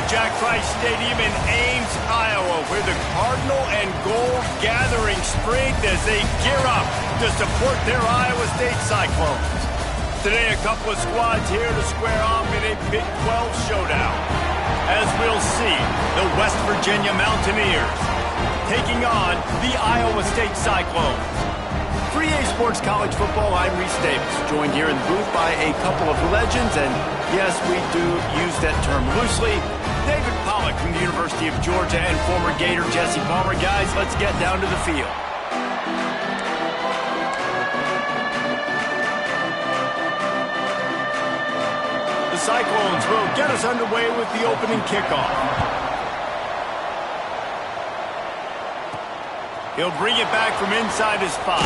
Jack Trice Stadium in Ames, Iowa, where the Cardinal and Gold gathering strength as they gear up to support their Iowa State Cyclones. Today, a couple of squads here to square off in a Big 12 showdown. As we'll see, the West Virginia Mountaineers taking on the Iowa State Cyclones. 3A Sports College Football, I'm Reese Davis, joined here in the booth by a couple of legends, and yes, we do use that term loosely. David Pollack from the University of Georgia and former Gator Jesse Palmer. Guys, let's get down to the field. The Cyclones will get us underway with the opening kickoff. He'll bring it back from inside his 5.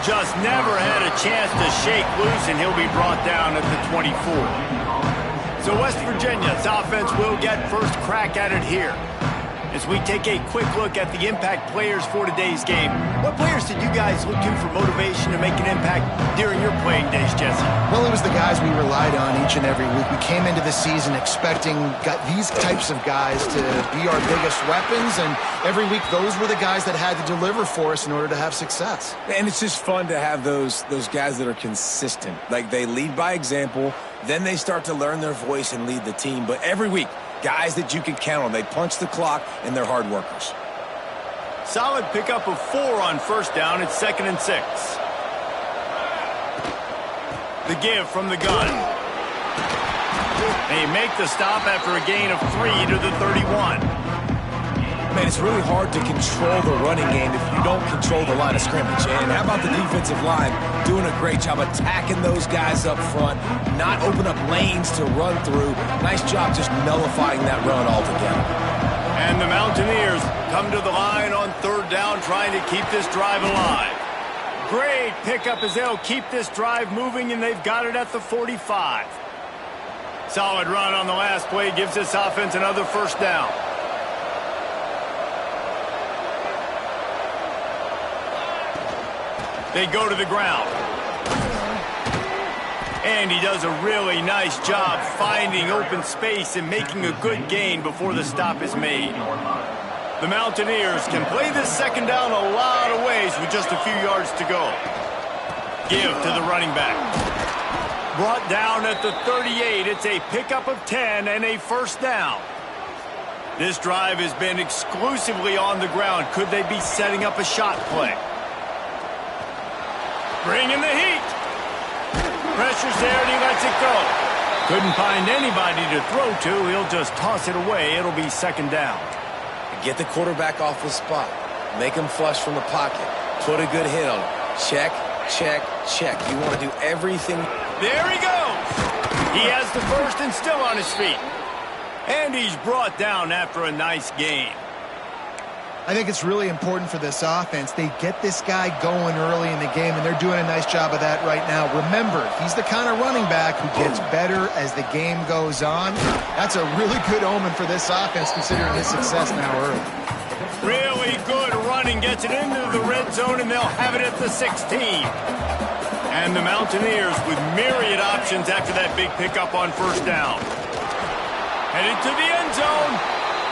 Just never had a chance to shake loose, and he'll be brought down at the 24. So West Virginia's offense will get first crack at it here. As we take a quick look at the impact players for today's game, what players did you guys look to for motivation to make an impact during your playing days, Jesse? Well, it was the guys we relied on each and every week. We came into the season expecting these types of guys to be our biggest weapons, and every week those were the guys that had to deliver for us in order to have success. And it's just fun to have those guys that are consistent. Like, they lead by example, then they start to learn their voice and lead the team. But every week, guys that you can count on. They punch the clock, and they're hard workers. Solid pickup of 4 on first down. It's 2nd and 6. The give from the gun. They make the stop after a gain of 3 to the 31. Man, it's really hard to control the running game if you don't control the line of scrimmage. And how about the defensive line doing a great job attacking those guys up front, not open up lanes to run through. Nice job just nullifying that run altogether. And the Mountaineers come to the line on 3rd down, trying to keep this drive alive. Great pickup as they'll keep this drive moving, and they've got it at the 45. Solid run on the last play gives this offense another first down. They go to the ground. And he does a really nice job finding open space and making a good gain before the stop is made. The Mountaineers can play this 2nd down a lot of ways with just a few yards to go. Give to the running back. Brought down at the 38. It's a pickup of 10 and a first down. This drive has been exclusively on the ground. Could they be setting up a shot play? Bringing the heat. Pressure's there, and he lets it go. Couldn't find anybody to throw to. He'll just toss it away. It'll be 2nd down. Get the quarterback off the spot. Make him flush from the pocket. Put a good hit on him. Check, check, check. You want to do everything. There he goes. He has the first and still on his feet. And he's brought down after a nice gain. I think it's really important for this offense. They get this guy going early in the game, and they're doing a nice job of that right now. Remember, he's the kind of running back who gets better as the game goes on. That's a really good omen for this offense, considering his success now early. Really good running, gets it into the red zone, and they'll have it at the 16. And the Mountaineers with myriad options after that big pickup on first down. Headed to the end zone,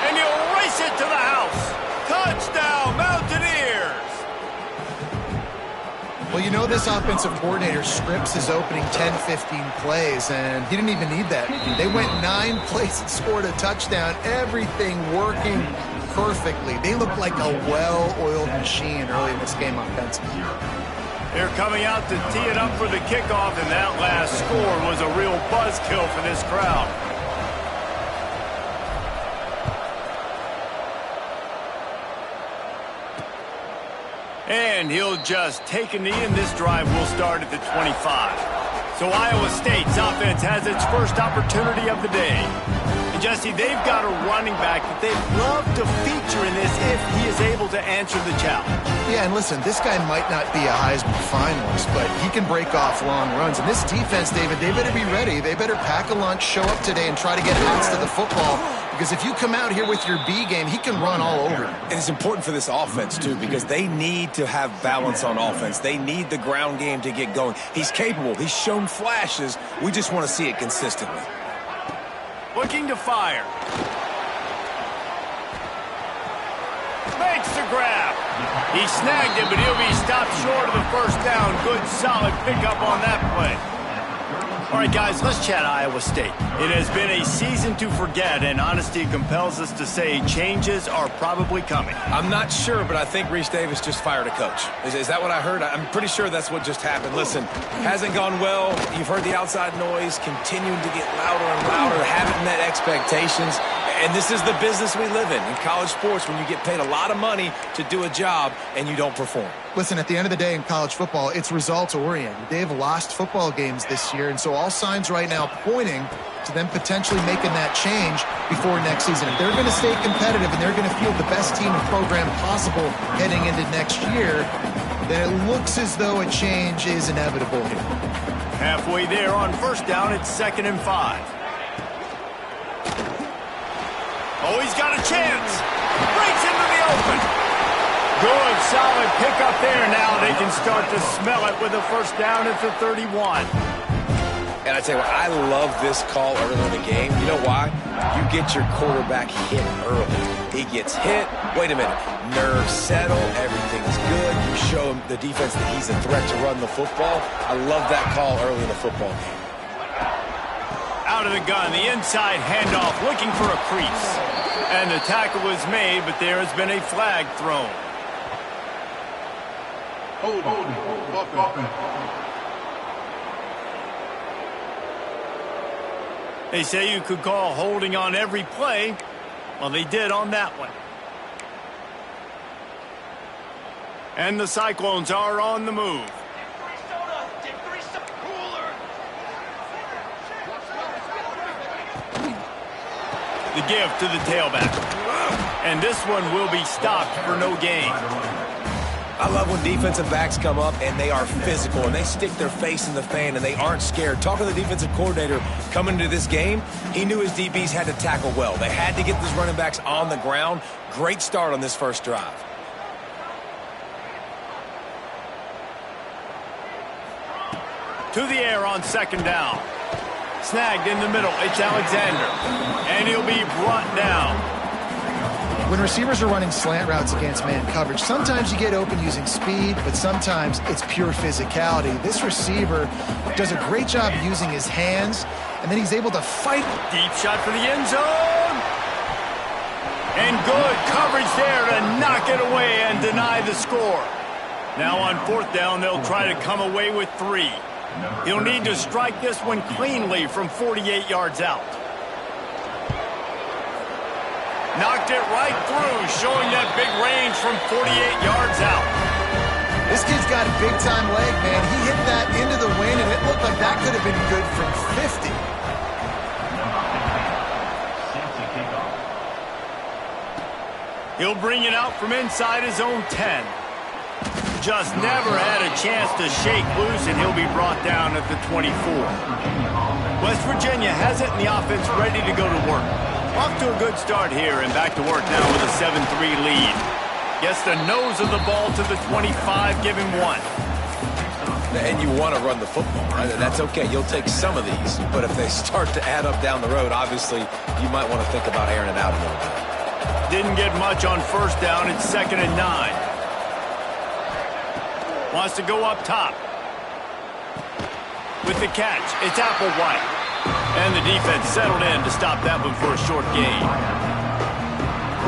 and he'll race it to the house. Touchdown, Mountaineers! Well, you know this offensive coordinator scripts his opening 10, 15 plays, and he didn't even need that. They went 9 plays and scored a touchdown, everything working perfectly. They look like a well-oiled machine early in this game offensively. They're coming out to tee it up for the kickoff, and that last score was a real buzzkill for this crowd. And he'll just take a knee, and this drive will start at the 25. So Iowa State's offense has its first opportunity of the day. And Jesse, they've got a running back that they'd love to feature in this if he is able to answer the challenge. Yeah, and listen, this guy might not be a Heisman finalist, but he can break off long runs. And this defense, David, they better be ready. They better pack a lunch, show up today, and try to get hands to the football. Because if you come out here with your B game, he can run all over you. And it's important for this offense, too, because they need to have balance on offense. They need the ground game to get going. He's capable. He's shown flashes. We just want to see it consistently. Looking to fire. Makes the grab. He snagged it, but he'll be stopped short of the first down. Good, solid pickup on that play. All right, guys, let's chat Iowa State. It has been a season to forget, and honesty compels us to say changes are probably coming. I'm not sure, but I think Reese Davis just fired a coach. Is that what I heard? I'm pretty sure that's what just happened. Listen, hasn't gone well. You've heard the outside noise continuing to get louder and louder, haven't met expectations. And this is the business we live in college sports, when you get paid a lot of money to do a job and you don't perform. Listen, at the end of the day in college football, it's results-oriented. They've lost football games this year, and so all signs right now pointing to them potentially making that change before next season. If they're going to stay competitive and they're going to field the best team and program possible heading into next year, then it looks as though a change is inevitable here. Halfway there on first down, it's 2nd and 5. Oh, he's got a chance. Breaks into the open. Good, solid pickup there. Now they can start to smell it with a first down at the 31. And I tell you what, I love this call early in the game. You know why? You get your quarterback hit early. He gets hit. Wait a minute. Nerves settle. Everything's good. You show him, the defense, that he's a threat to run the football. I love that call early in the football game. Out of the gun, the inside handoff, looking for a crease. And the tackle was made, but there has been a flag thrown. They say you could call holding on every play. Well, they did on that one. And the Cyclones are on the move. The give to the tailback. And this one will be stopped for no gain. I love when defensive backs come up and they are physical and they stick their face in the fan and they aren't scared. Talking to the defensive coordinator coming into this game, he knew his DBs had to tackle well. They had to get these running backs on the ground. Great start on this first drive. To the air on 2nd down. Snagged in the middle. It's Alexander. And he'll be brought down. When receivers are running slant routes against man coverage, sometimes you get open using speed, but sometimes it's pure physicality. This receiver does a great job using his hands, and then he's able to fight. Deep shot for the end zone. And good coverage there to knock it away and deny the score. Now on 4th down, they'll try to come away with 3. He'll need to strike this one cleanly from 48 yards out. Knocked it right through, showing that big range from 48 yards out. This kid's got a big-time leg, man. He hit that into the wind, and it looked like that could have been good from 50. He'll bring it out from inside his own 10. Just never had a chance to shake loose, and he'll be brought down at the 24. West Virginia has it, and the offense ready to go to work. Off to a good start here, and back to work now with a 7-3 lead. Gets the nose of the ball to the 25, give him 1. And you want to run the football, right? That's okay. You'll take some of these, but if they start to add up down the road, obviously you might want to think about airing it out a little bit. Didn't get much on first down. It's 2nd and 9. Wants to go up top. With the catch, it's Applewhite. And the defense settled in to stop that one for a short gain.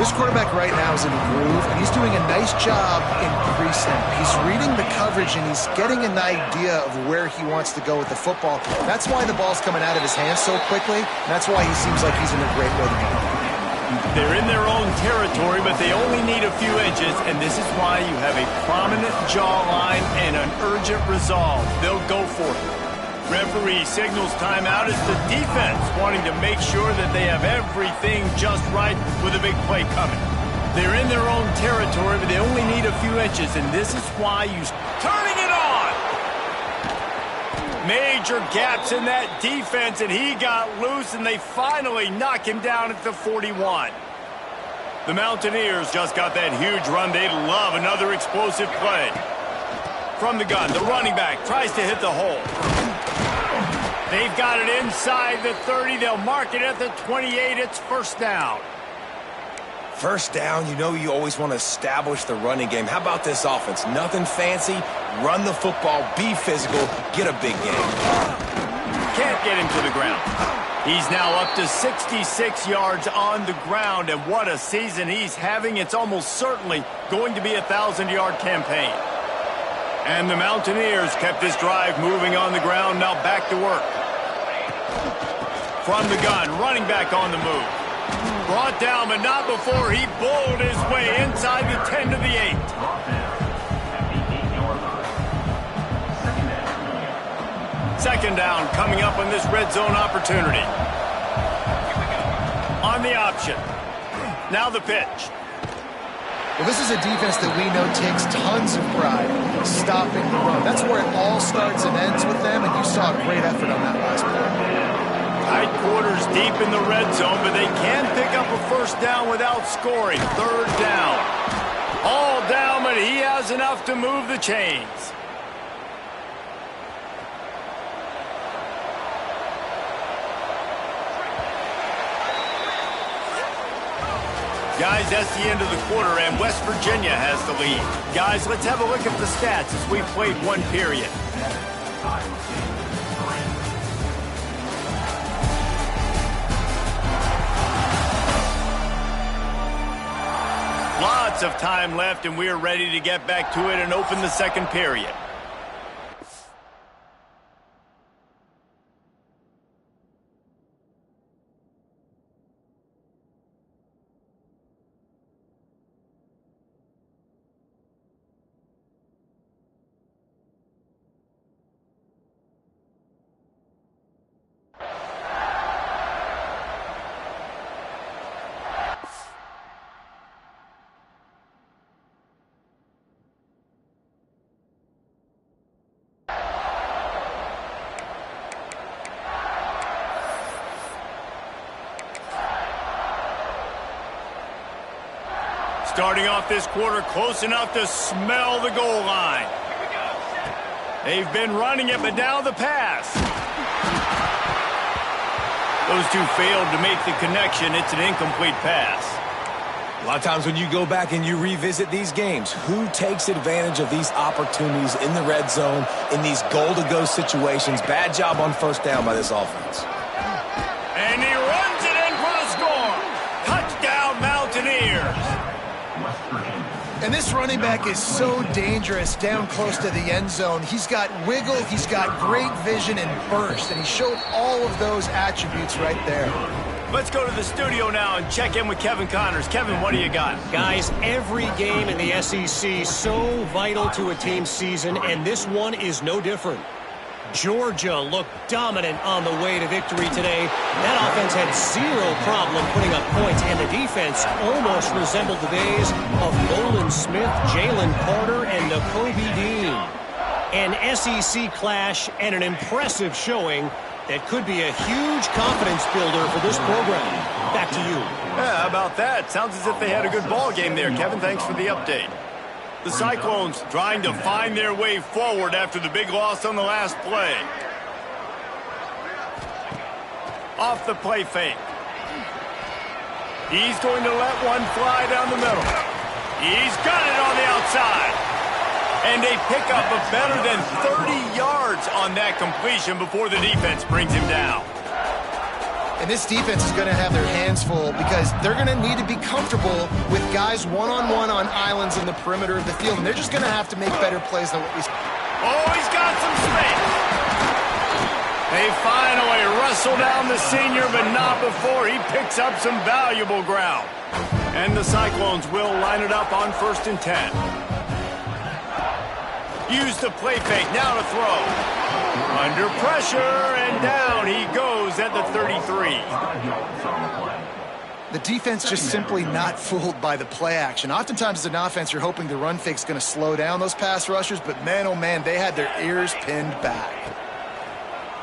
This quarterback right now is in a groove, and he's doing a nice job in pre-snap. He's reading the coverage, and he's getting an idea of where he wants to go with the football. That's why the ball's coming out of his hands so quickly, and that's why he seems like he's in a great way to go. They're in their own territory, but they only need a few inches, and this is why you have a prominent jawline and an urgent resolve. They'll go for it. Referee signals timeout as the defense wanting to make sure that they have everything just right with a big play coming. They're in their own territory, but they only need a few inches, and this is why you turning it on. Major gaps in that defense, and he got loose, and they finally knock him down at the 41. The Mountaineers just got that huge run. They'd love another explosive play. From the gun, the running back tries to hit the hole. They've got it inside the 30. They'll mark it at the 28. It's first down. First down, you know you always want to establish the running game. How about this offense? Nothing fancy. Run the football, be physical, get a big game. Can't get him to the ground. He's now up to 66 yards on the ground, and what a season he's having. It's almost certainly going to be a 1,000-yard campaign. And the Mountaineers kept this drive moving on the ground. Now back to work. From the gun, running back on the move. Brought down, but not before he bowled his way inside the 10 to the 8. Second down coming up on this red zone opportunity. On the option. Now the pitch. Well, this is a defense that we know takes tons of pride in stopping the run. That's where it all starts and ends with them, and you saw a great effort on that last play. Tight quarters deep in the red zone, but they can pick up a first down without scoring. Third down. All down, but he has enough to move the chains. Guys, that's the end of the quarter, and West Virginia has the lead. Guys, let's have a look at the stats as we played one period. Lots of time left, and we're ready to get back to it and open the second period. Starting off this quarter close enough to smell the goal line. They've been running it, but now the pass. Those two failed to make the connection. It's an incomplete pass. A lot of times when you go back and you revisit these games, who takes advantage of these opportunities in the red zone, in these goal-to-go situations? Bad job on first down by this offense. And he runs it in for the score. Touchdown, Mountaineers. And this running back is so dangerous down close to the end zone. He's got wiggle, he's got great vision and burst, and he showed all of those attributes right there. Let's go to the studio now and check in with Kevin Connors. Kevin, what do you got? Guys, every game in the SEC so vital to a team's season, and this one is no different. Georgia looked dominant on the way to victory today. That offense had zero problem putting up points, and the defense almost resembled the days of Nolan Smith, Jalen Carter, and Nakobe Dean. An SEC clash and an impressive showing that could be a huge confidence builder for this program. Back to you. Yeah, how about that? Sounds as if they had a good ball game there. Kevin, thanks for the update. The Cyclones trying to find their way forward after the big loss on the last play. Off the play fake. He's going to let one fly down the middle. He's got it on the outside. And they pick up a better than 30 yards on that completion before the defense brings him down. And this defense is going to have their hands full because they're going to need to be comfortable with guys one-on-one on islands in the perimeter of the field. And they're just going to have to make better plays than what we... Oh, he's got some space. They finally wrestle down the senior, but not before he picks up some valuable ground. And the Cyclones will line it up on 1st and 10. Use the play fake, now to throw. Under pressure, and down he goes at the 33. The defense just simply not fooled by the play action. Oftentimes as an offense, you're hoping the run fake's going to slow down those pass rushers, but man, oh man, they had their ears pinned back.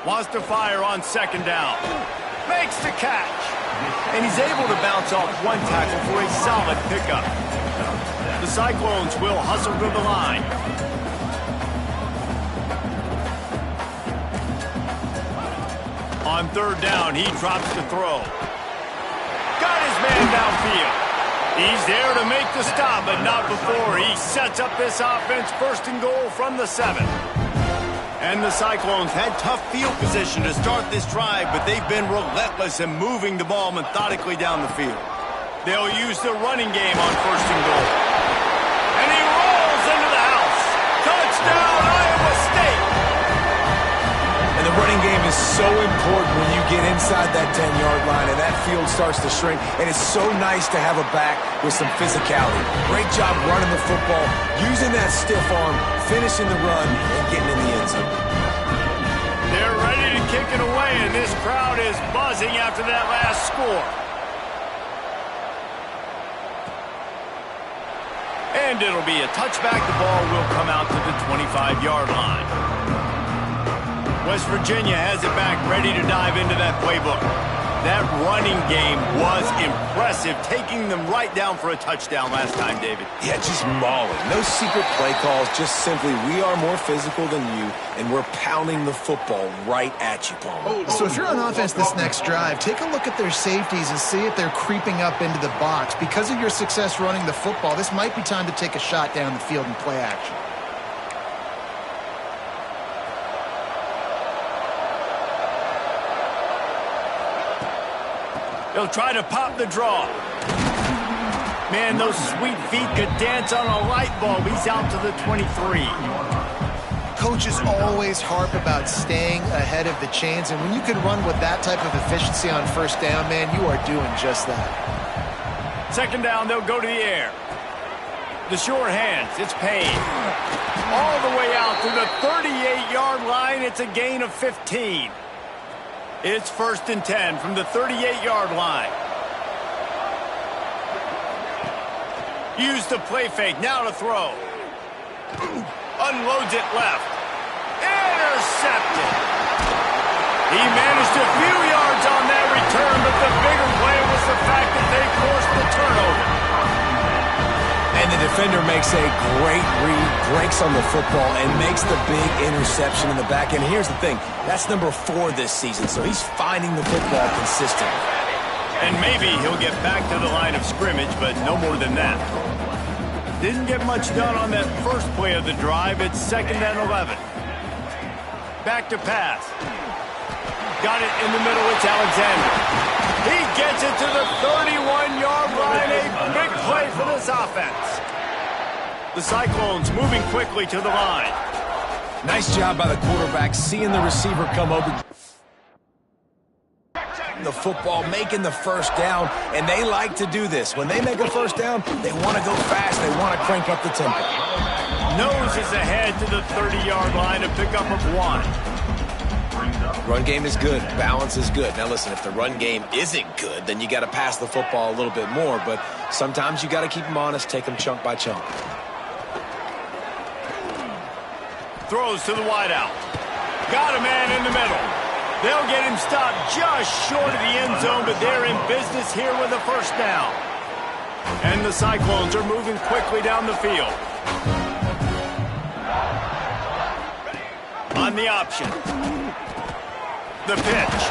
Wants to fire on 2nd down. Makes the catch. And he's able to bounce off one tackle for a solid pickup. The Cyclones will hustle to the line. On third down, he drops the throw. Got his man downfield. He's there to make the stop, but not before he sets up this offense first and goal from the 7. And the Cyclones had tough field position to start this drive, but they've been relentless in moving the ball methodically down the field. They'll use the running game on first and goal. And he rolls into the house. Touchdown, Iowa State! And the running game is so important when you get inside that 10-yard line and that field starts to shrink. And it's so nice to have a back with some physicality. Great job running the football, using that stiff arm, finishing the run, and getting in the end zone. They're ready to kick it away, and this crowd is buzzing after that last score. And it'll be a touchback. The ball will come out to the 25-yard line. West Virginia has it back, ready to dive into that playbook. That running game was impressive, taking them right down for a touchdown last time, David. Yeah, just mauling. No secret play calls, just simply we are more physical than you, and we're pounding the football right at you, Palmer. So if you're on offense this next drive, take a look at their safeties and see if they're creeping up into the box. Because of your success running the football, this might be time to take a shot down the field and play action. They'll try to pop the draw. Man, those sweet feet could dance on a light bulb. He's out to the 23. Coaches always harp about staying ahead of the chains, and when you can run with that type of efficiency on first down, man, you are doing just that. Second down, they'll go to the air. The sure hands, it's Payne. All the way out to the 38-yard line. It's a gain of 15. It's first and 10 from the 38-yard line. Use the play fake, now to throw. Unloads it left. Intercepted. He managed a few yards on that return, but the bigger play was the fact that they forced the turnover. And the defender makes a great read, breaks on the football, and makes the big interception in the back. And here's the thing, that's number 4 this season, so he's finding the football consistently. And maybe he'll get back to the line of scrimmage, but no more than that. Didn't get much done on that first play of the drive. It's second and 11. Back to pass. Got it in the middle. It's Alexander. He gets it to the 31-yard line. A big play for this offense. The Cyclones moving quickly to the line. Nice job by the quarterback, seeing the receiver come over. The football, making the first down, and they like to do this. When they make a first down, they want to go fast. They want to crank up the tempo. Nose is ahead to the 30-yard line, a pickup of 1. Run game is good. Balance is good. Now listen, if the run game isn't good, then you got to pass the football a little bit more, but sometimes you got to keep them honest, take them chunk by chunk. Throws to the wideout. Got a man in the middle. They'll get him stopped just short of the end zone, but they're in business here with a first down. And the Cyclones are moving quickly down the field. On the option. The pitch.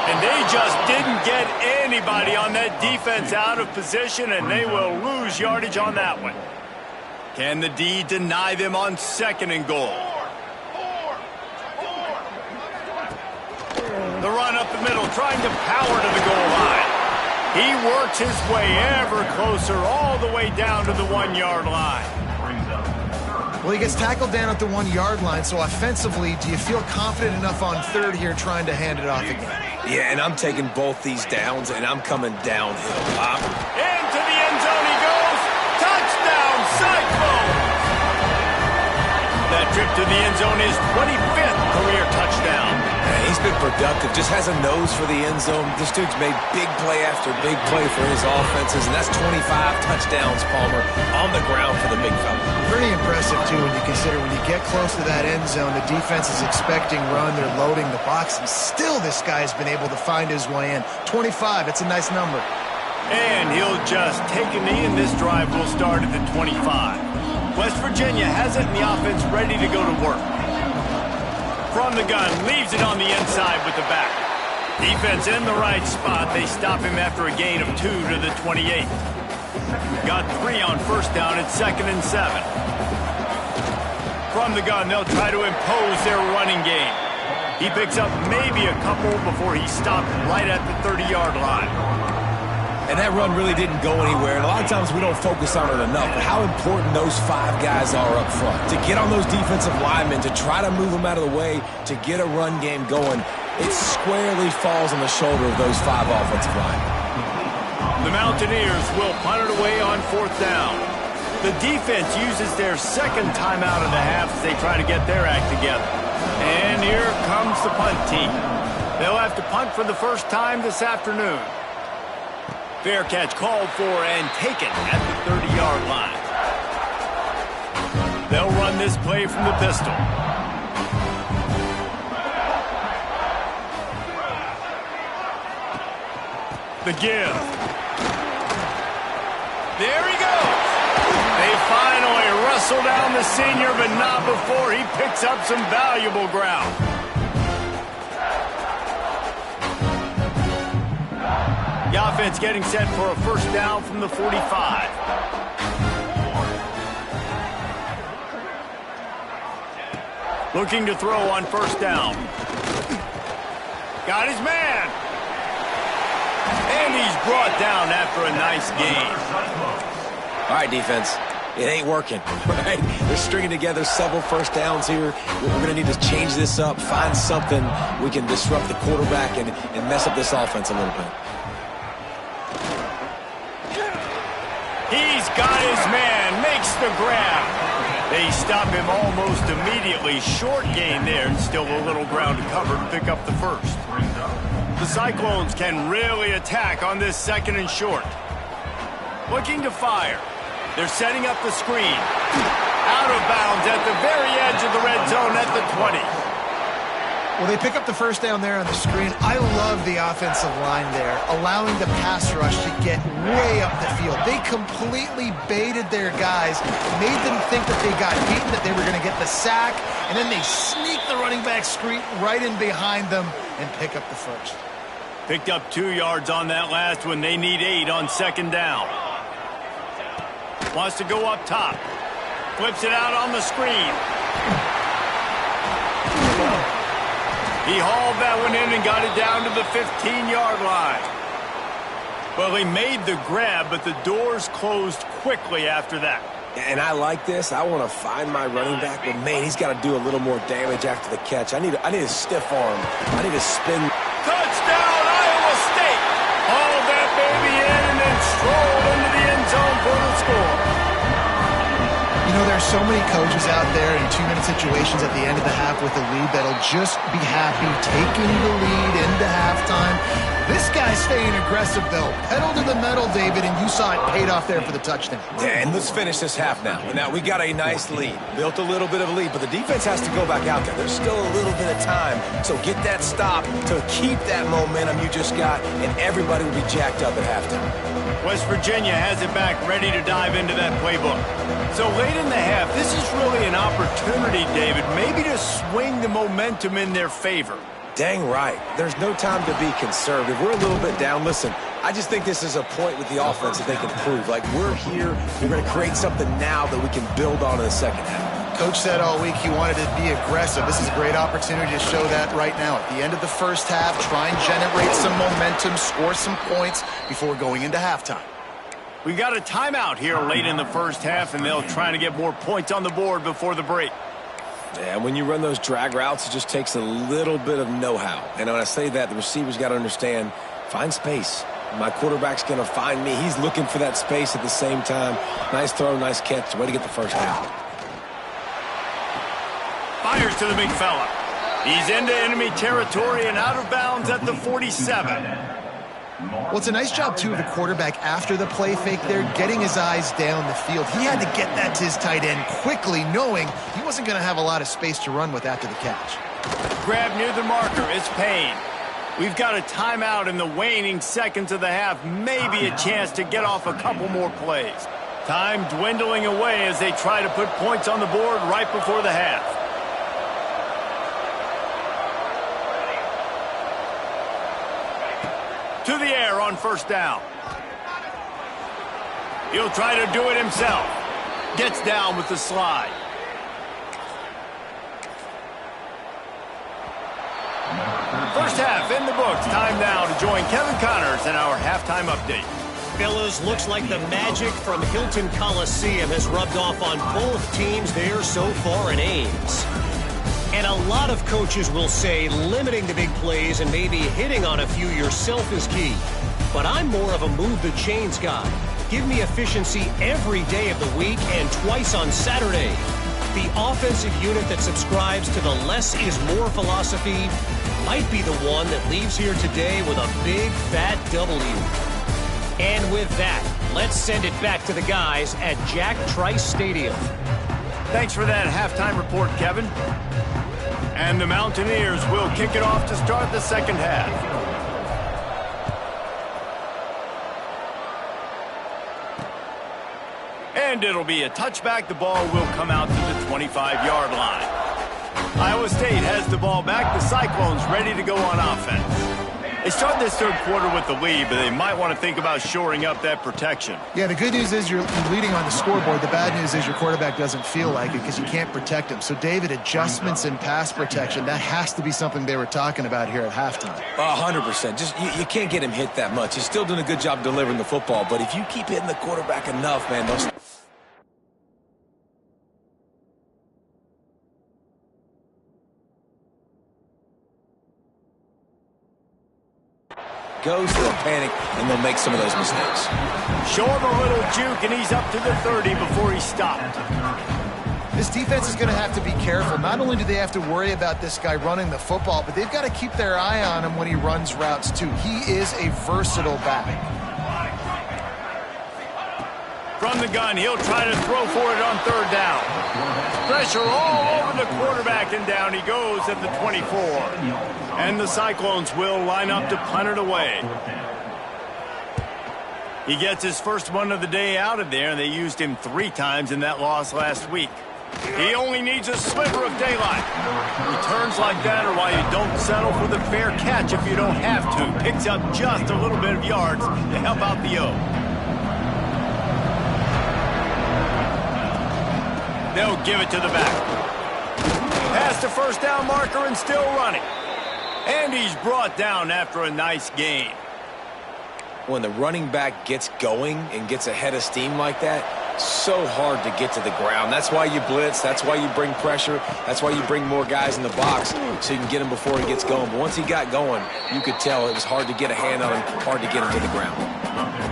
And they just didn't get anybody on that defense out of position, and they will lose yardage on that one. Can the D deny them on second and goal? The run up the middle, trying to power to the goal line. He works his way ever closer, all the way down to the 1-yard line. Well, he gets tackled down at the 1-yard line, so offensively, do you feel confident enough on third here trying to hand it off again? Yeah, and I'm taking both these downs, and I'm coming downhill. Into the end zone he goes. Touchdown, Cyclones! That trip to the end zone is 25th career touchdown. Yeah, he's been productive, just has a nose for the end zone. This dude's made big play after big play for his offenses, and that's 25 touchdowns, Palmer, on the ground for the big fella. Pretty impressive, too, when you consider when you get close to that end zone, the defense is expecting run, they're loading the box, and still this guy's been able to find his way in. 25, it's a nice number. And he'll just take a knee, and this drive will start at the 25. West Virginia has it, and the offense ready to go to work. From the gun, leaves it on the inside with the back. Defense in the right spot. They stop him after a gain of 2 to the 28. Got 3 on first down at 2nd and 7. From the gun, they'll try to impose their running game. He picks up maybe a couple before he stopped right at the 30-yard line. And that run really didn't go anywhere. And a lot of times we don't focus on it enough. But how important those 5 guys are up front. To get on those defensive linemen, to try to move them out of the way, to get a run game going, it squarely falls on the shoulder of those 5 offensive linemen. The Mountaineers will punt it away on 4th down. The defense uses their second timeout of the half as they try to get their act together. And here comes the punt team. They'll have to punt for the first time this afternoon. Fair catch called for and taken at the 30-yard line. They'll run this play from the pistol. The give. There he goes. They finally wrestle down the senior, but not before he picks up some valuable ground. The offense getting set for a first down from the 45. Looking to throw on first down. Got his man. And he's brought down after a nice gain. All right, defense. It ain't working, right? They're stringing together several first downs here. We're going to need to change this up, find something we can disrupt the quarterback and mess up this offense a little bit. He's got his man, makes the grab. They stop him almost immediately. Short gain there, and still a little ground to cover to pick up the first. The Cyclones can really attack on this 2nd and short. Looking to fire. They're setting up the screen. Out of bounds at the very edge of the red zone at the 20. Well, they pick up the first down there on the screen. I love the offensive line there, allowing the pass rush to get way up the field. They completely baited their guys, made them think that they got beaten, that they were going to get the sack, and then they sneak the running back screen right in behind them and pick up the first. Picked up 2 yards on that last one. They need 8 on 2nd down. Wants to go up top. Flips it out on the screen. He hauled that one in and got it down to the 15-yard line. Well, he made the grab, but the doors closed quickly after that. And I like this. I want to find my running back, but man, he's got to do a little more damage after the catch. I need a stiff arm. I need a spin. Touchdown, Iowa State! Hauled that baby in and then strolled into the end zone for the score. You know, there's so many coaches out there in 2-minute situations at the end of the half with a lead that'll just be happy taking the lead into halftime. This guy's staying aggressive, though. Pedal to the metal, David, and you saw it paid off there for the touchdown. Yeah, and let's finish this half now. Now, we got a nice lead. Built a little bit of a lead, but the defense has to go back out there. There's still a little bit of time. So get that stop to keep that momentum you just got, and everybody will be jacked up at halftime. West Virginia has it back, ready to dive into that playbook. So late in the half, this is really an opportunity, David, maybe to swing the momentum in their favor. Dang right. There's no time to be conservative. We're a little bit down. Listen, I just think this is a point with the offense that they can prove. Like, we're here. We're going to create something now that we can build on in the second half. Coach said all week he wanted to be aggressive. This is a great opportunity to show that right now. At the end of the first half, try and generate some momentum, score some points before going into halftime. We've got a timeout here late in the first half, and they'll try to get more points on the board before the break. Yeah, when you run those drag routes, it just takes a little bit of know-how. And when I say that, the receivers got to understand, find space. My quarterback's going to find me. He's looking for that space at the same time. Nice throw, nice catch. Way to get the first down. Fires to the big fella. He's into enemy territory and out of bounds at the 47. Well, it's a nice job, too, of the quarterback after the play fake there, getting his eyes down the field. He had to get that to his tight end quickly, knowing he wasn't going to have a lot of space to run with after the catch. Grab near the marker. It's Payne. We've got a timeout in the waning seconds of the half. Maybe a chance to get off a couple more plays. Time dwindling away as they try to put points on the board right before the half. first down. He'll try to do it himself. Gets down with the slide. First half in the books. Time now to join Kevin Connors in our halftime update. Fellas, looks like the magic from Hilton Coliseum has rubbed off on both teams there so far in Ames. And a lot of coaches will say limiting the big plays and maybe hitting on a few yourself is key. But I'm more of a move the chains guy. Give me efficiency every day of the week and twice on Saturday. The offensive unit that subscribes to the less is more philosophy might be the one that leaves here today with a big fat W. And with that, let's send it back to the guys at Jack Trice Stadium. Thanks for that halftime report, Kevin. And the Mountaineers will kick it off to start the second half. And it'll be a touchback. The ball will come out to the 25-yard line. Iowa State has the ball back. The Cyclones ready to go on offense. They start this third quarter with the lead, but they might want to think about shoring up that protection. Yeah, the good news is you're leading on the scoreboard. The bad news is your quarterback doesn't feel like it because you can't protect him. So, David, adjustments in pass protection, that has to be something they were talking about here at halftime. 100%. Just you can't get him hit that much. He's still doing a good job delivering the football, but if you keep hitting the quarterback enough, man, those... goes to the panic, and they'll make some of those mistakes. Show him a little juke, and he's up to the 30 before he stopped. This defense is going to have to be careful. Not only do they have to worry about this guy running the football, but they've got to keep their eye on him when he runs routes, too. He is a versatile back. From the gun, he'll try to throw for it on third down. Pressure all over the quarterback, and down he goes at the 24. And the Cyclones will line up to punt it away. He gets his first one of the day out of there, and they used him 3 times in that loss last week. He only needs a sliver of daylight. Returns like that are why you don't settle for the fair catch if you don't have to. Picks up just a little bit of yards to help out the O. They'll give it to the back. Past the first down marker and still running. And he's brought down after a nice gain. When the running back gets going and gets ahead of steam like that, so hard to get to the ground. That's why you blitz. That's why you bring pressure. That's why you bring more guys in the box so you can get him before he gets going. But once he got going, you could tell it was hard to get a hand on him, hard to get him to the ground.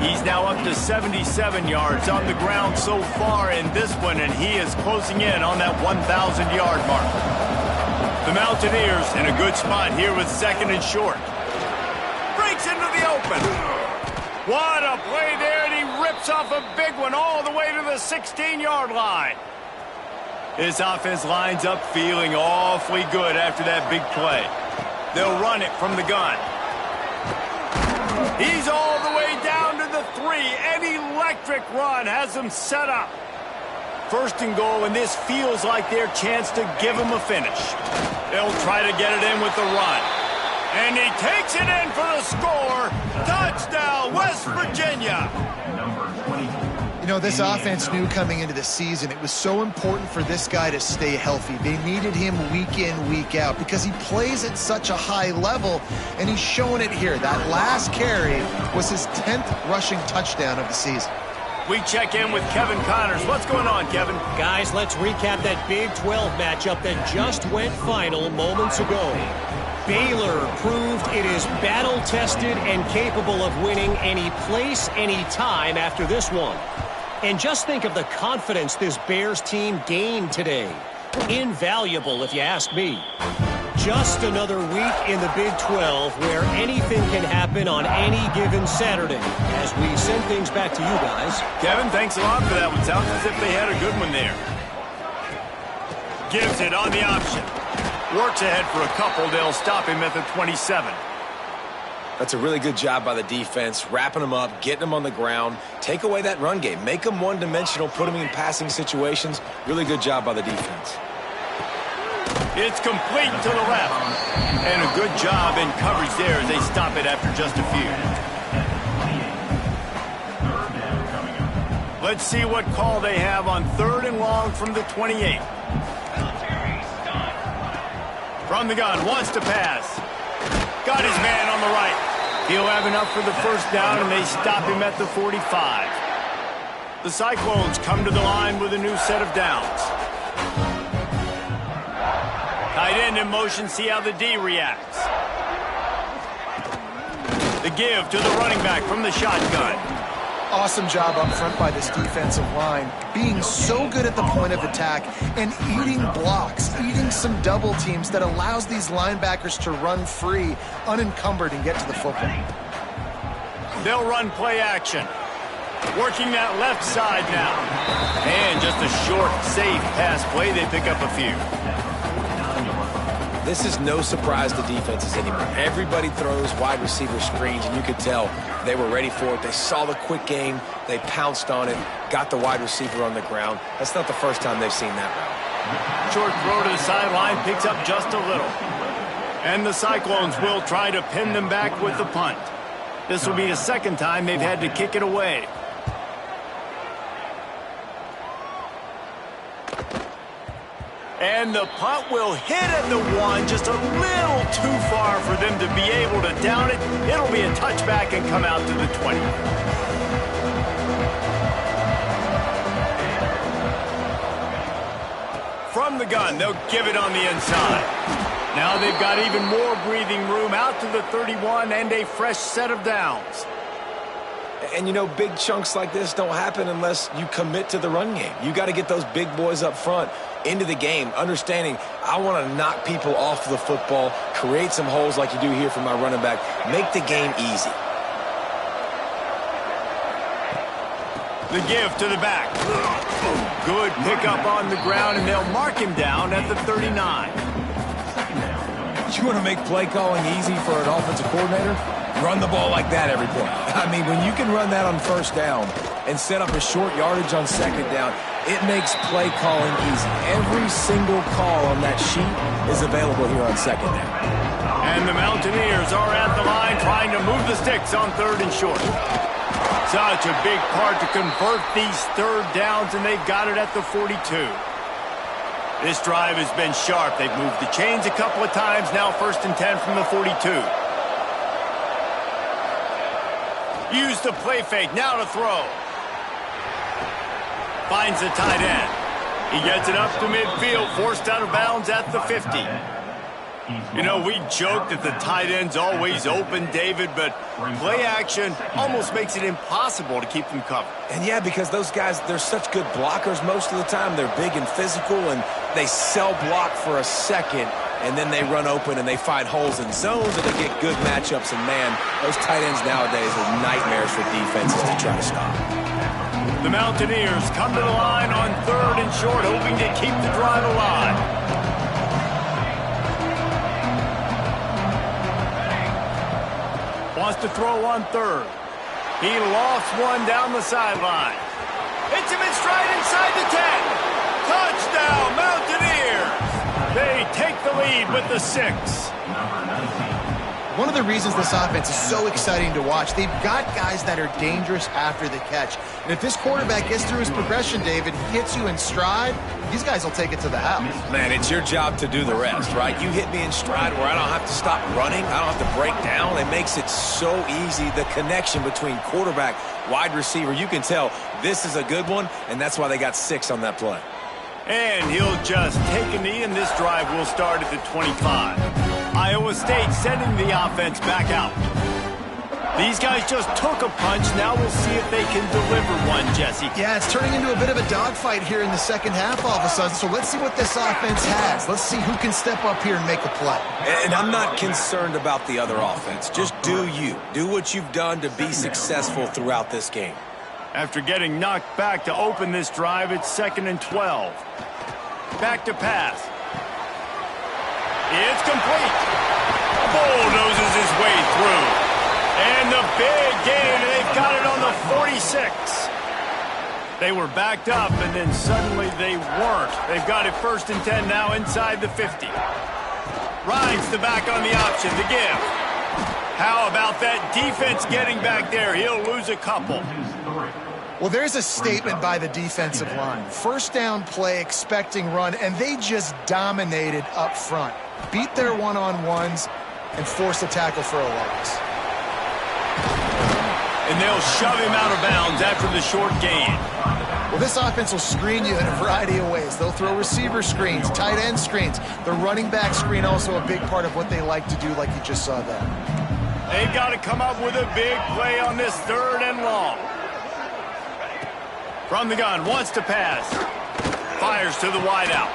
He's now up to 77 yards on the ground so far in this one, and he is closing in on that 1,000-yard mark. The Mountaineers in a good spot here with second and short. Breaks into the open. What a play there, and he rips off a big one all the way to the 16-yard line. His offense lines up feeling awfully good after that big play. They'll run it from the gun. He's all the way down to the 3. An electric run has them set up. First and goal, and this feels like their chance to give him a finish. They'll try to get it in with the run. And he takes it in for the score. Touchdown, West Virginia. You know, this offense knew coming into the season it was so important for this guy to stay healthy. They needed him week in, week out because he plays at such a high level, and he's showing it here. That last carry was his 10th rushing touchdown of the season. We check in with Kevin Connors. What's going on, Kevin? Guys, let's recap that Big 12 matchup that just went final moments ago. Baylor proved it is battle-tested and capable of winning any place, any time after this one. And just think of the confidence this Bears team gained today. Invaluable, if you ask me. Just another week in the Big 12 where anything can happen on any given Saturday. As we send things back to you guys. Kevin, thanks a lot for that one. Sounds as if they had a good one there. Gives it on the option. Works ahead for a couple. They'll stop him at the 27. That's a really good job by the defense, wrapping them up, getting them on the ground, take away that run game, make them one-dimensional, put them in passing situations. Really good job by the defense. It's complete to the left. And a good job in coverage there as they stop it after just a few. Let's see what call they have on 3rd and long from the 28. From the gun, wants to pass. Got his man on the right. He'll have enough for the first down, and they stop him at the 45. The Cyclones come to the line with a new set of downs. Tight end in motion, see how the D reacts. The give to the running back from the shotgun. Awesome job up front by this defensive line, being so good at the point of attack and eating blocks, eating some double teams that allows these linebackers to run free, unencumbered, and get to the football. They'll run play action. Working that left side now. And just a short, safe pass play. They pick up a few. This is no surprise to defenses anymore. Everybody throws wide receiver screens, and you could tell they were ready for it. They saw the quick game. They pounced on it, got the wide receiver on the ground. That's not the first time they've seen that route. Short throw to the sideline, picks up just a little. And the Cyclones will try to pin them back with the punt. This will be the second time they've had to kick it away. And the punt will hit at the 1, just a little too far for them to be able to down it. It'll be a touchback and come out to the 20. From the gun, they'll give it on the inside. Now they've got even more breathing room out to the 31 and a fresh set of downs. And, you know, big chunks like this don't happen unless you commit to the run game. You got to get those big boys up front into the game, understanding I want to knock people off the football, create some holes like you do here for my running back, make the game easy. The give to the back. Good pickup on the ground, and they'll mark him down at the 39. You want to make play calling easy for an offensive coordinator? Run the ball like that every play. I mean, when you can run that on first down and set up a short yardage on second down, it makes play calling easy. Every single call on that sheet is available here on second down. And the Mountaineers are at the line trying to move the sticks on 3rd and short. Such a big part to convert these 3rd downs, and they've got it at the 42. This drive has been sharp. They've moved the chains a couple of times. Now 1st and 10 from the 42. Use the play fake, now to throw. Finds the tight end. He gets it up to midfield, forced out of bounds at the 50. You know, we joke that the tight end's always open, David, but play action almost makes it impossible to keep them covered. And yeah, because those guys, they're such good blockers most of the time. They're big and physical, and they cell block for a second, and then they run open and they find holes in zones, and they get good matchups. And man, those tight ends nowadays are nightmares for defenses to try to stop. The Mountaineers come to the line on 3rd and short, hoping to keep the drive alive. Wants to throw on 3rd. He lofts one down the sideline. Hits him in stride inside the 10. Touchdown, Mountaineers! They take the lead with the 6. One of the reasons this offense is so exciting to watch, they've got guys that are dangerous after the catch. And if this quarterback gets through his progression, David, hits you in stride, these guys will take it to the house. Man, it's your job to do the rest, right? You hit me in stride where I don't have to stop running. I don't have to break down. It makes it so easy, the connection between quarterback, wide receiver. You can tell this is a good one, and that's why they got 6 on that play. And he'll just take a knee, and this drive will start at the 25. Iowa State sending the offense back out. These guys just took a punch. Now we'll see if they can deliver one, Jesse. Yeah, it's turning into a bit of a dogfight here in the second half all of a sudden. So let's see what this offense has. Let's see who can step up here and make a play. And I'm not concerned about the other offense. Just do you. Do what you've done to be successful throughout this game. After getting knocked back to open this drive, it's 2nd and 12. Back to pass. It's complete. Bulldozes his way through. And the big gain, and they've got it on the 46. They were backed up, and then suddenly they weren't. They've got it 1st and 10 now inside the 50. Rides the back on the option, the give. How about that defense getting back there? He'll lose a couple. Well, there's a statement by the defensive line. First down play, expecting run, and they just dominated up front. Beat their one-on-ones and force a tackle for a loss. And they'll shove him out of bounds after the short gain. Well, this offense will screen you in a variety of ways. They'll throw receiver screens, tight end screens. The running back screen also a big part of what they like to do, like you just saw there. They've got to come up with a big play on this 3rd and long. From the gun, wants to pass. Fires to the wideout.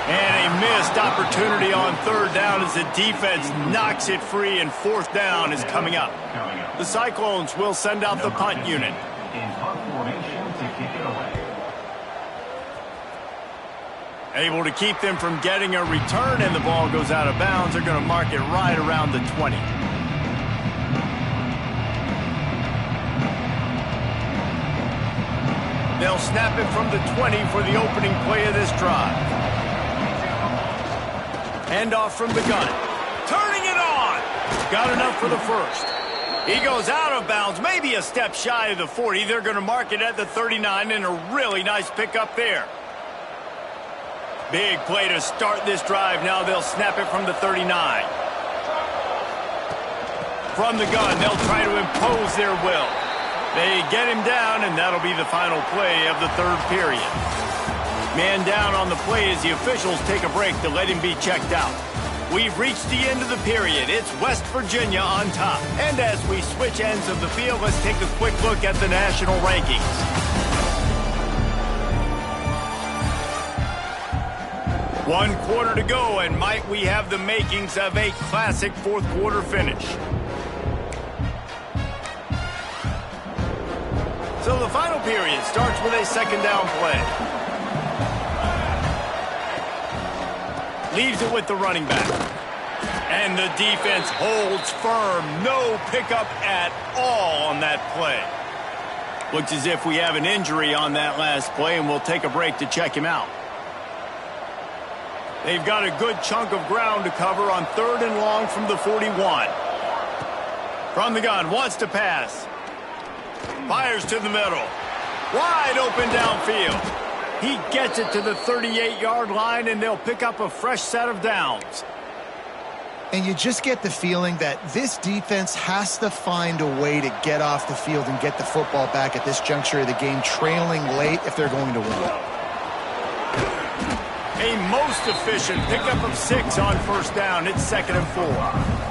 And a missed opportunity on 3rd down as the defense knocks it free, and 4th down is coming up. The Cyclones will send out the punt unit. Able to keep them from getting a return, and the ball goes out of bounds. They're going to mark it right around the 20. They'll snap it from the 20 for the opening play of this drive. Handoff from the gun. Turning it on. Got enough for the first. He goes out of bounds, maybe a step shy of the 40. They're going to mark it at the 39, and a really nice pickup there. Big play to start this drive. Now they'll snap it from the 39. From the gun, they'll try to impose their will. They get him down, and that'll be the final play of the 3rd period. Man down on the play as the officials take a break to let him be checked out. We've reached the end of the period. It's West Virginia on top. And as we switch ends of the field, let's take a quick look at the national rankings. One quarter to go, and might we have the makings of a classic 4th quarter finish. So the final period starts with a 2nd down play. Leaves it with the running back. And the defense holds firm. No pickup at all on that play. Looks as if we have an injury on that last play, and we'll take a break to check him out. They've got a good chunk of ground to cover on 3rd and long from the 41. From the gun, wants to pass. Fires to the middle. Wide open downfield. He gets it to the 38-yard line, and they'll pick up a fresh set of downs. And you just get the feeling that this defense has to find a way to get off the field and get the football back at this juncture of the game, trailing late if they're going to win. A most efficient pickup of 6 on 1st down. It's 2nd and 4.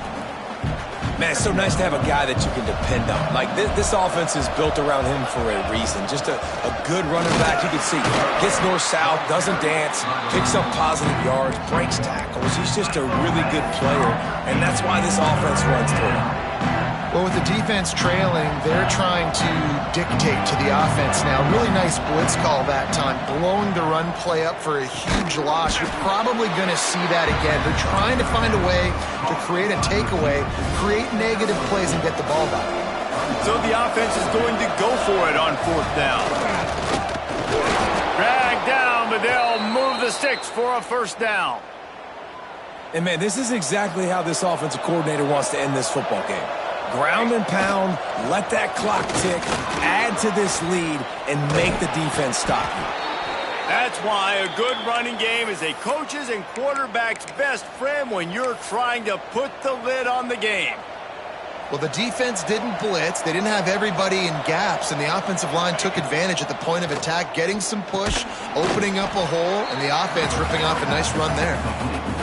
Man, it's so nice to have a guy that you can depend on. Like, this offense is built around him for a reason. Just a good running back. You can see, gets north-south, doesn't dance, picks up positive yards, breaks tackles. He's just a really good player, and that's why this offense runs through him. Well, with the defense trailing, they're trying to dictate to the offense now. Really nice blitz call that time, blowing the run play up for a huge loss. You're probably going to see that again. They're trying to find a way to create a takeaway, create negative plays, and get the ball back. So the offense is going to go for it on 4th down. Dragged down, but they'll move the sticks for a 1st down. And, man, this is exactly how this offensive coordinator wants to end this football game. Ground and pound, let that clock tick, add to this lead, and make the defense stop you. That's why a good running game is a coach's and quarterback's best friend when you're trying to put the lid on the game. Well, the defense didn't blitz. They didn't have everybody in gaps, and the offensive line took advantage at the point of attack, getting some push, opening up a hole, and the offense ripping off a nice run there.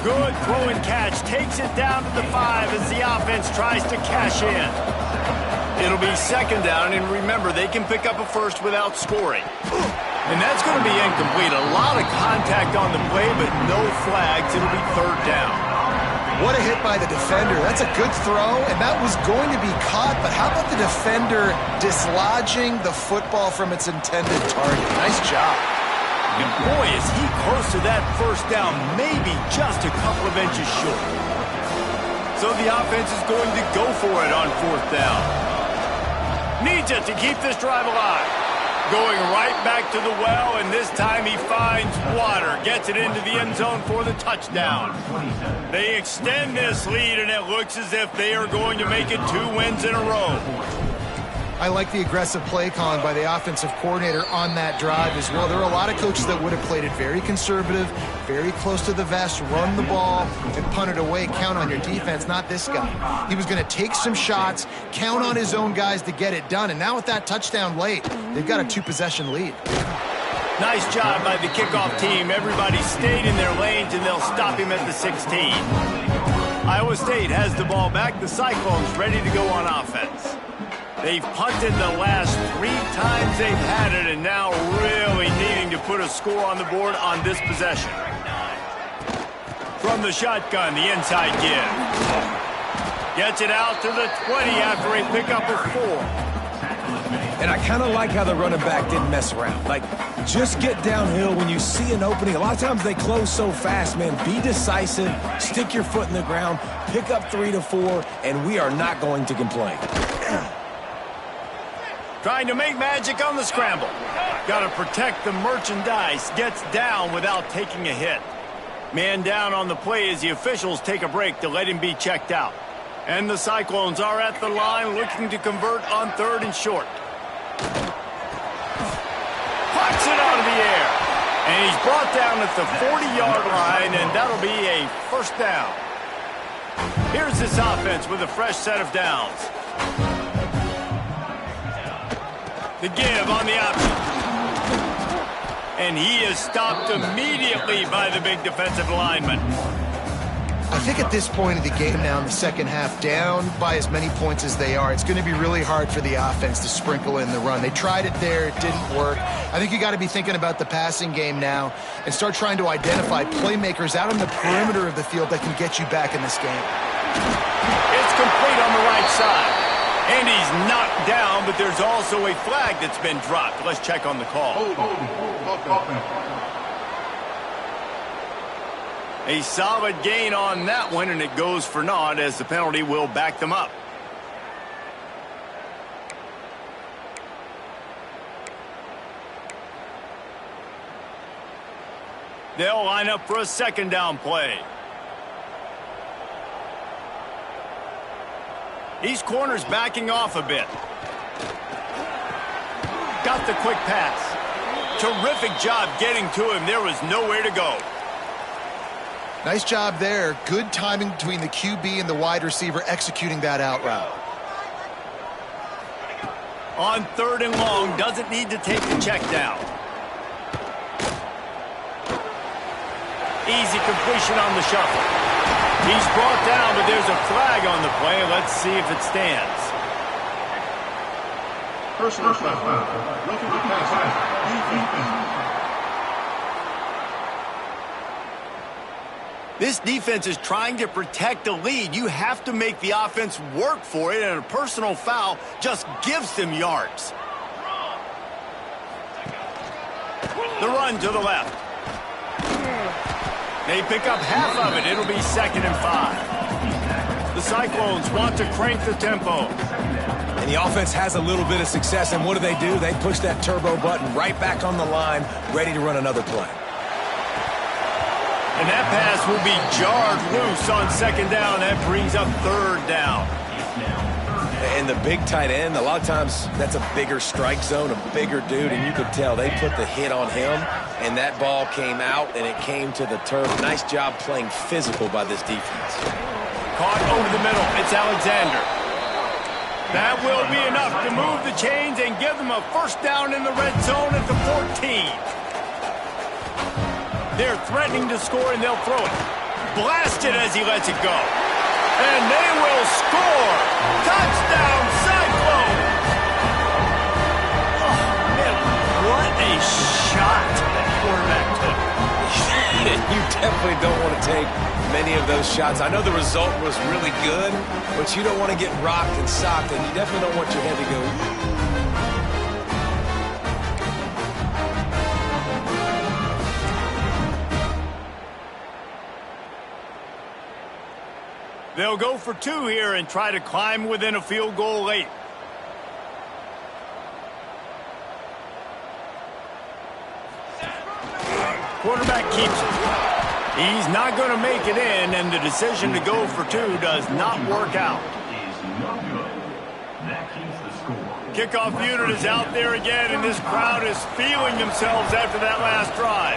Good throw and catch. Takes it down to the 5 as the offense tries to cash in. It'll be 2nd down, and remember, they can pick up a first without scoring. And that's going to be incomplete. A lot of contact on the play, but no flags. It'll be 3rd down. What a hit by the defender. That's a good throw, and that was going to be caught, but how about the defender dislodging the football from its intended target? Nice job. And boy, is he close to that 1st down, maybe just a couple of inches short. So the offense is going to go for it on 4th down. Needs it to keep this drive alive. Going right back to the well, and this time he finds water. Gets it into the end zone for the touchdown. They extend this lead, and it looks as if they are going to make it 2 wins in a row. I like the aggressive play calling by the offensive coordinator on that drive as well. There are a lot of coaches that would have played it very conservative, very close to the vest, run the ball, and punt it away. Count on your defense, not this guy. He was going to take some shots, count on his own guys to get it done. And now with that touchdown late, they've got a 2-possession lead. Nice job by the kickoff team. Everybody stayed in their lanes, and they'll stop him at the 16. Iowa State has the ball back. The Cyclones ready to go on offense. They've punted the last 3 times they've had it, and now really needing to put a score on the board on this possession. From the shotgun, the inside give. Gets it out to the 20 after a pickup of 4. And I kind of like how the running back didn't mess around. Like, just get downhill when you see an opening. A lot of times they close so fast, man. Be decisive, stick your foot in the ground, pick up 3 to 4, and we are not going to complain. Trying to make magic on the scramble. Got to protect the merchandise. Gets down without taking a hit. Man down on the play as the officials take a break to let him be checked out. And the Cyclones are at the line looking to convert on 3rd and short. Pucks it out of the air. And he's brought down at the 40-yard line, and that'll be a 1st down. Here's this offense with a fresh set of downs. The give on the option. And he is stopped immediately by the big defensive lineman. I think at this point of the game now in the second half, down by as many points as they are, it's going to be really hard for the offense to sprinkle in the run. They tried it there. It didn't work. I think you got to be thinking about the passing game now and start trying to identify playmakers out on the perimeter of the field that can get you back in this game. It's complete on the right side. And he's knocked down, but there's also a flag that's been dropped. Let's check on the call. A solid gain on that one, and it goes for naught as the penalty will back them up. They'll line up for a 2nd down play. These corners backing off a bit. Got the quick pass. Terrific job getting to him. There was nowhere to go. Nice job there. Good timing between the QB and the wide receiver executing that out route. On 3rd and long, doesn't need to take the check down. Easy completion on the shuffle. He's brought down, but there's a flag on the play. Let's see if it stands. Personal foul. This defense is trying to protect the lead. You have to make the offense work for it, and a personal foul just gives them yards. The run to the left. They pick up half of it. It'll be 2nd and 5. The Cyclones want to crank the tempo. And the offense has a little bit of success, and what do? They push that turbo button right back on the line, ready to run another play. And that pass will be jarred loose on 2nd down. That brings up 3rd down. And the big tight end, a lot of times that's a bigger strike zone, a bigger dude, and you could tell they put the hit on him, and that ball came out, and it came to the turf. Nice job playing physical by this defense. Caught over the middle. It's Alexander. That will be enough to move the chains and give them a 1st down in the red zone at the 14. They're threatening to score, and they'll throw it. Blasted as he lets it go. And they will score. Touchdown, Cyclone. Oh, man, what a shot that quarterback took. You definitely don't want to take many of those shots. I know the result was really good, but you don't want to get rocked and socked, and you definitely don't want your head to go. They'll go for 2 here and try to climb within a field goal late. Quarterback keeps it. He's not going to make it in, and the decision to go for 2 does not work out. Is no good. That keeps the score. Kickoff unit is out there again, and this crowd is feeling themselves after that last drive.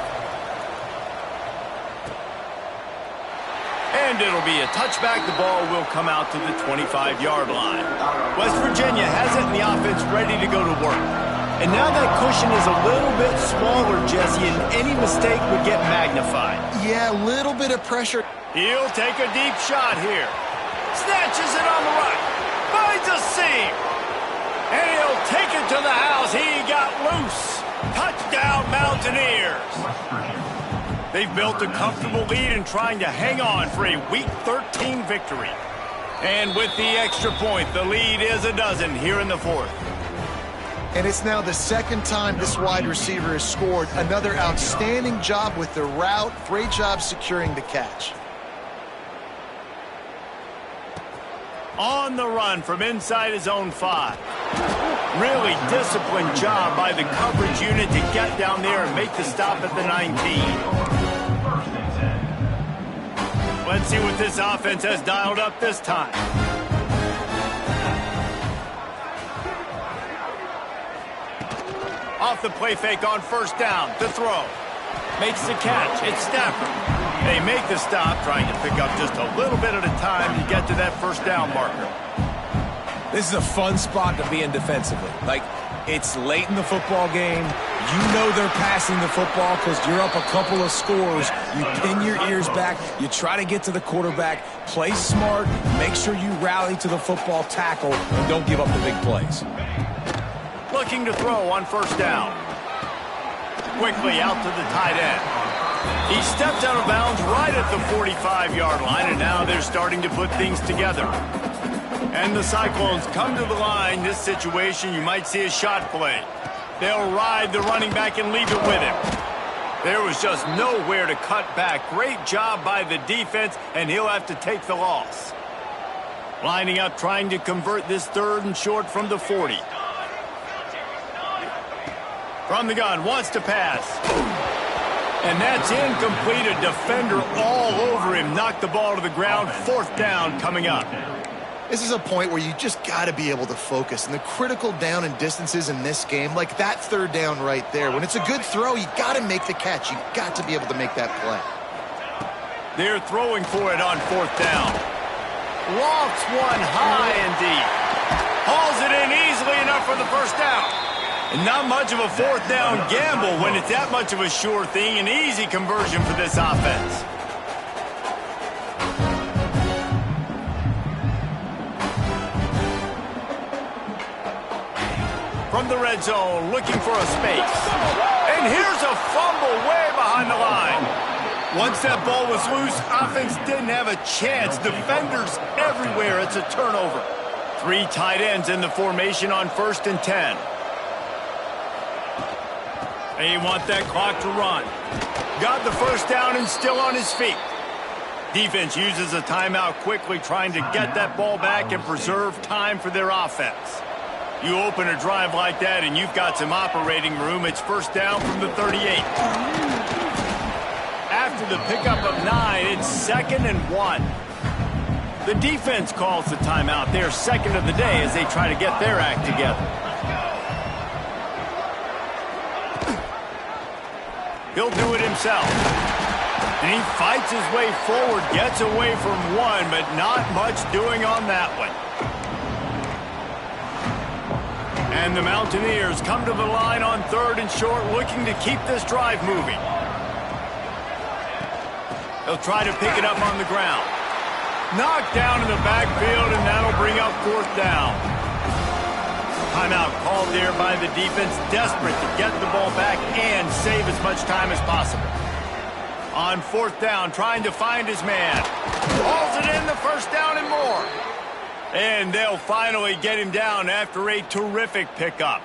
And it'll be a touchback. The ball will come out to the 25-yard line. West Virginia has it, and the offense ready to go to work. And now that cushion is a little bit smaller, Jesse, and any mistake would get magnified. Yeah, a little bit of pressure. He'll take a deep shot here. Snatches it on the right. Finds a seam. And he'll take it to the house. He got loose. Touchdown, Mountaineers. They've built a comfortable lead and trying to hang on for a Week 13 victory. And with the extra point, the lead is a dozen here in the fourth. And it's now the second time this wide receiver has scored. Another outstanding job with the route. Great job securing the catch. On the run from inside his own 5. Really disciplined job by the coverage unit to get down there and make the stop at the 19. Let's see what this offense has dialed up this time. Off the play fake on first down to throw. Makes the catch. It's Stafford. They make the stop, trying to pick up just a little bit at a time to get to that first down marker. This is a fun spot to be in defensively. Like, it's late in the football game. You know they're passing the football because you're up a couple of scores. You pin your ears back. You try to get to the quarterback. Play smart. Make sure you rally to the football tackle and don't give up the big plays. Looking to throw on first down. Quickly out to the tight end. He steps out of bounds right at the 45-yard line, and now they're starting to put things together. And the Cyclones come to the line. This situation, you might see a shot play. They'll ride the running back and leave it with him. There was just nowhere to cut back. Great job by the defense, and he'll have to take the loss. Lining up, trying to convert this 3rd and short from the 40. From the gun, wants to pass. And that's incomplete. A defender all over him. Knocked the ball to the ground. 4th down coming up. This is a point where you just got to be able to focus. And the critical down and distances in this game, like that 3rd down right there, when it's a good throw, you got to make the catch. You got to be able to make that play. They're throwing for it on 4th down. Lofts one high and deep. Hauls it in easily enough for the first down. And not much of a 4th down gamble when it's that much of a sure thing. An easy conversion for this offense. From the red zone, looking for a space. And here's a fumble way behind the line. Once that ball was loose, offense didn't have a chance. Defenders everywhere. It's a turnover. 3 tight ends in the formation on 1st and 10. They want that clock to run. Got the first down and still on his feet. Defense uses a timeout quickly, trying to get that ball back and preserve time for their offense. You open a drive like that and you've got some operating room. It's first down from the 38. After the pickup of 9, it's 2nd and 1. The defense calls the timeout. They're 2nd of the day as they try to get their act together. He'll do it himself. And he fights his way forward, gets away from one, but not much doing on that one. And the Mountaineers come to the line on 3rd and short, looking to keep this drive moving. They'll try to pick it up on the ground. Knocked down in the backfield, and that'll bring up 4th down. Timeout called there by the defense, desperate to get the ball back and save as much time as possible. On 4th down, trying to find his man. Hauls it in, the first down and more. And they'll finally get him down after a terrific pickup.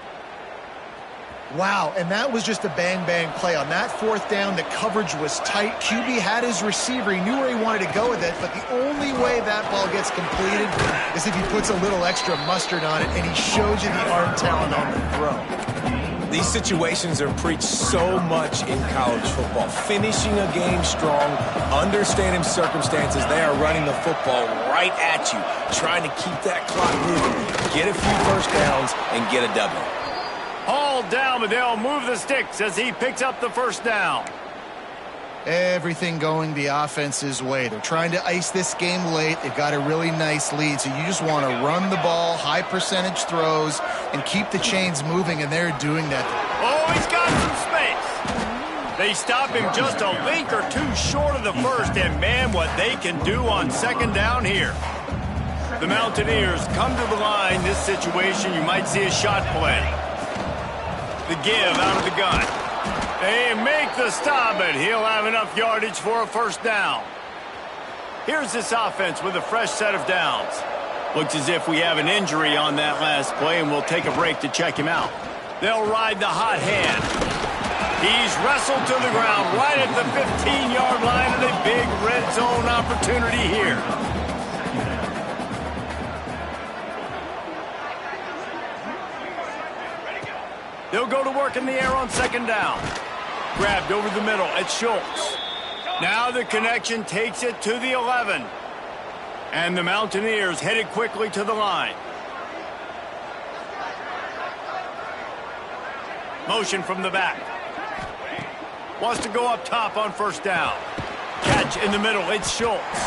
Wow, and that was just a bang-bang play. On that 4th down, the coverage was tight. QB had his receiver. He knew where he wanted to go with it, but the only way that ball gets completed is if he puts a little extra mustard on it, and he showed you the arm talent on the throw. These situations are preached so much in college football. Finishing a game strong, understanding circumstances. They are running the football right at you, trying to keep that clock moving, get a few first downs, and get a W. Hauled down, but they'll move the sticks as he picks up the first down. Everything going the offense's way. They're trying to ice this game late. They've got a really nice lead, so you just want to run the ball, high percentage throws, and keep the chains moving, and they're doing that. Oh, he's got some space. They stop him just a link or two short of the first, and man, what they can do on second down here. The Mountaineers come to the line. This situation, you might see a shot play. The give out of the gun. They make the stop, but he'll have enough yardage for a first down. Here's this offense with a fresh set of downs. Looks as if we have an injury on that last play, and we'll take a break to check him out. They'll ride the hot hand. He's wrestled to the ground right at the 15-yard line, and a big red zone opportunity here. They'll go to work in the air on second down. Grabbed over the middle at Schultz. Now the connection takes it to the 11. And the Mountaineers headed quickly to the line. Motion from the back. Wants to go up top on first down. Catch in the middle. It's Schultz.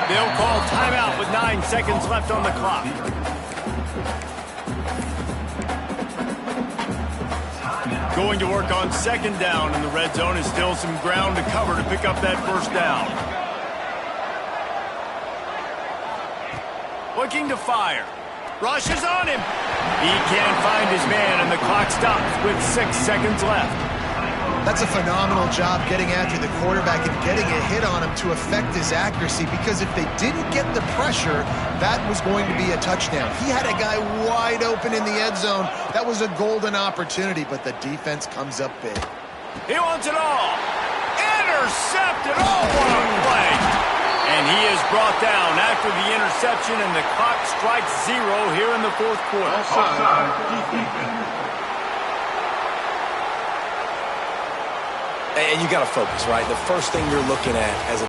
They'll call timeout with 9 seconds left on the clock. Going to work on second down in the red zone is still some ground to cover to pick up that first down. Looking to fire. Rushes on him. He can't find his man, and the clock stops with 6 seconds left. That's a phenomenal job getting after the quarterback and getting a hit on him to affect his accuracy, because if they didn't get the pressure, that was going to be a touchdown. He had a guy wide open in the end zone. That was a golden opportunity, but the defense comes up big. He wants it all. Intercepted. Oh, what a play. And he is brought down after the interception, and the clock strikes 0 here in the fourth quarter. And you got to focus, right? The first thing you're looking at as a